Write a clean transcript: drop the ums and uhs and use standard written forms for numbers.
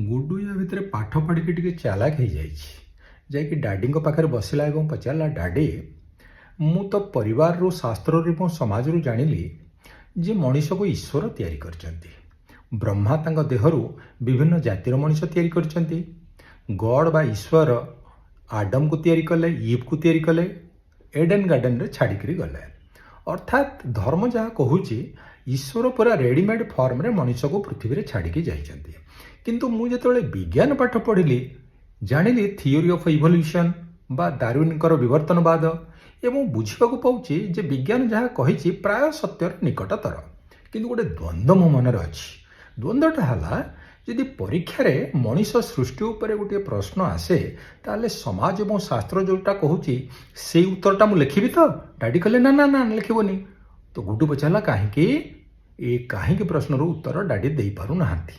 ଗୁଡୁ ୟା ଭିତରେ ପାଠ ପଢ଼ିକି ଟିକେ ଚାଲାକ ହେଇଯାଇଛି। ଯାଇକି ଡାଡିଙ୍କ ପାଖରେ ବସିଲା ଏବଂ ପଚାରିଲା, ଡାଡି, ମୁଁ ତ ପରିବାରରୁ, ଶାସ୍ତ୍ରରୁ ଏବଂ ସମାଜରୁ ଜାଣିଲି ଯେ ମଣିଷକୁ ଈଶ୍ୱର ତିଆରି କରିଛନ୍ତି। ବ୍ରହ୍ମା ତାଙ୍କ ଦେହରୁ ବିଭିନ୍ନ ଜାତିର ମଣିଷ ତିଆରି କରିଛନ୍ତି। ଗଡ୍ ବା ଈଶ୍ୱର ଆଡମକୁ ତିଆରି କଲେ, ଇଭ୍କୁ ତିଆରି କଲେ, ଏଡେନ୍ ଗାର୍ଡେନରେ ଛାଡ଼ିକିରି ଗଲେ। ଅର୍ଥାତ୍ ଧର୍ମ ଯାହା କହୁଛି, ଈଶ୍ୱର ପୁରା ରେଡିମେଡ୍ ଫର୍ମରେ ମଣିଷକୁ ପୃଥିବୀରେ ଛାଡ଼ିକି ଯାଇଛନ୍ତି। କିନ୍ତୁ ମୁଁ ଯେତେବେଳେ ବିଜ୍ଞାନ ପାଠ ପଢ଼ିଲି, ଜାଣିଲି ଥିଓରି ଅଫ୍ ଇଭଲ୍ୟୁସନ୍ ବା ଡାରୱିନ୍ଙ୍କର ବିବର୍ତ୍ତନବାଦ, ଏବଂ ବୁଝିବାକୁ ପାଉଛି ଯେ ବିଜ୍ଞାନ ଯାହା କହିଛି ପ୍ରାୟ ସତ୍ୟର ନିକଟତର। କିନ୍ତୁ ଗୋଟେ ଦ୍ୱନ୍ଦ୍ୱ ମୋ ମନରେ ଅଛି। ଦ୍ୱନ୍ଦ୍ୱଟା ହେଲା, ଯଦି ପରୀକ୍ଷାରେ ମଣିଷ ସୃଷ୍ଟି ଉପରେ ଗୋଟିଏ ପ୍ରଶ୍ନ ଆସେ, ତାହେଲେ ସମାଜ ଏବଂ ଶାସ୍ତ୍ର ଯେଉଁଟା କହୁଛି ସେଇ ଉତ୍ତରଟା ମୁଁ ଲେଖିବି ତ? ଡାଡି କହିଲେ ନା ନା ନା ଲେଖିବନି। ତ ଗୁଡୁ ପଚାରିଲା କାହିଁକି? ଏ କାହିଁକି ପ୍ରଶ୍ନର ଉତ୍ତର ଡାଡି ଦେଇପାରୁନାହାନ୍ତି।